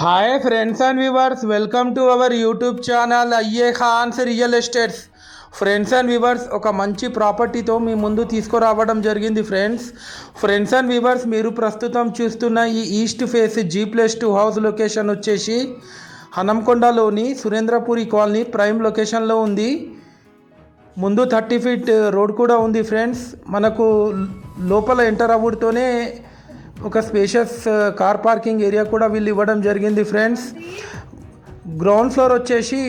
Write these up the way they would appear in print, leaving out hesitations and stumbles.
Hi friends and viewers, welcome to our YouTube channel అయ్యే Khans real estates. Friends and viewers, ఒక మంచి ప్రాపర్టీతో మీ ముందు తీసుకురావడం జరిగింది. ఫ్రెండ్స్ అండ్ వ్యూవర్స్, మీరు ప్రస్తుతం చూస్తున్న ఈ east face G+2 house location వచ్చేసి హనంకొండలోని సురేంద్రపురి కాలనీ ప్రైమ్ లొకేషన్లో ఉంది. ముందు 30 ఫీట్ రోడ్ కూడా ఉంది. ఫ్రెండ్స్, మనకు లోపల ఎంటర్ అవ్వడంతోనే ఒక స్పేషియస్ కార్ పార్కింగ్ ఏరియా కూడా వీళ్ళు ఇవ్వడం జరిగింది. ఫ్రెండ్స్, గ్రౌండ్ ఫ్లోర్ వచ్చేసి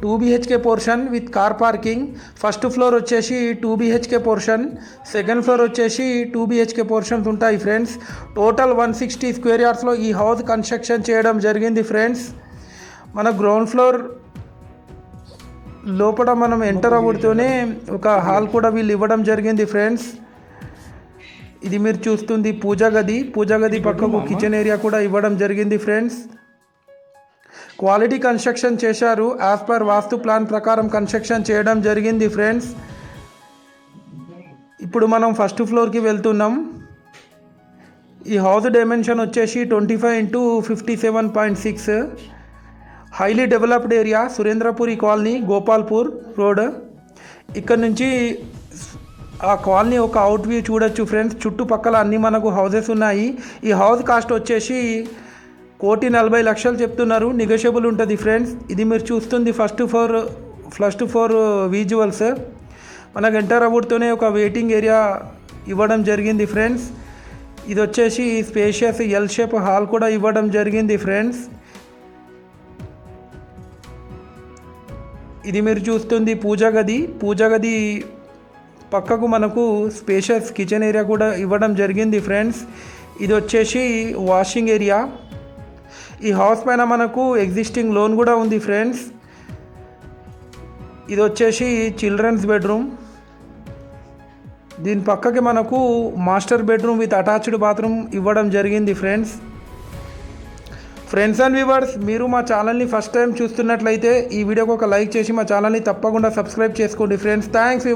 2 BHK portion with car parking. First floor వచ్చేసి 2 BHK పోర్షన్, సెకండ్ ఫ్లోర్ వచ్చేసి 2 BHK పోర్షన్స్ ఉంటాయి. ఫ్రెండ్స్, టోటల్ 160 స్క్వేర్ యార్డ్స్లో ఈ హౌస్ కన్స్ట్రక్షన్ చేయడం జరిగింది. ఫ్రెండ్స్, మన గ్రౌండ్ ఫ్లోర్ లోపల మనం ఎంటర్ అవ్వడంతోనే ఒక హాల్ కూడా వీళ్ళు ఇవ్వడం జరిగింది. ఫ్రెండ్స్, ఇది మీరు చూస్తుంది పూజా గది పక్కకు కిచెన్ ఏరియా కూడా ఇవ్వడం జరిగింది. ఫ్రెండ్స్, క్వాలిటీ కన్స్ట్రక్షన్ చేశారు. యాజ్ పర్ వాస్తు ప్లాన్ ప్రకారం కన్స్ట్రక్షన్ చేయడం జరిగింది. ఫ్రెండ్స్, ఇప్పుడు మనం ఫస్ట్ ఫ్లోర్కి వెళ్తున్నాం. ఈ హౌస్ డైమెన్షన్ వచ్చేసి 25x57.6. Highly developed area, Surendrapuri colony, Gopalpur road. ఇక్కడ నుంచి ఆ కాలనీ ఒక అవుట్ వ్యూ చూడొచ్చు. ఫ్రెండ్స్, చుట్టుపక్కల అన్నీ మనకు హౌసెస్ ఉన్నాయి. ఈ హౌస్ కాస్ట్ వచ్చేసి 1,40,00,000 చెప్తున్నారు. నెగోషియబుల్ ఉంటుంది. ఫ్రెండ్స్, ఇది మీరు చూస్తుంది ఫస్ట్ ఫ్లోర్ విజువల్స్. మనకు ఎంటర్ అవ్వడంతోనే ఒక వెయిటింగ్ ఏరియా ఇవ్వడం జరిగింది. ఫ్రెండ్స్, ఇది వచ్చేసి స్పేషియస్ ఎల్ షేప్ హాల్ కూడా ఇవ్వడం జరిగింది. ఫ్రెండ్స్, ఇది మీరు చూస్తుంది పూజా గది పక్కకు మనకు స్పేషియస్ కిచెన్ ఏరియా కూడా ఇవ్వడం జరిగింది. ఫ్రెండ్స్, ఇది వచ్చేసి వాషింగ్ ఏరియా. ఈ హౌస్ పైన మనకు ఎగ్జిస్టింగ్ లోన్ కూడా ఉంది. ఫ్రెండ్స్, ఇది వచ్చేసి చిల్డ్రన్స్ బెడ్రూమ్. దీని పక్కకి మనకు master bedroom with attached bathroom ఇవ్వడం జరిగింది. ఫ్రెండ్స్ అండ్ వ్యూవర్స్, మీరు మా ఛానల్ని ఫస్ట్ టైం చూస్తున్నట్లయితే ఈ వీడియోకి ఒక లైక్ చేసి మా ఛానల్ని తప్పకుండా సబ్స్క్రైబ్ చేసుకోండి. Friends, thanks.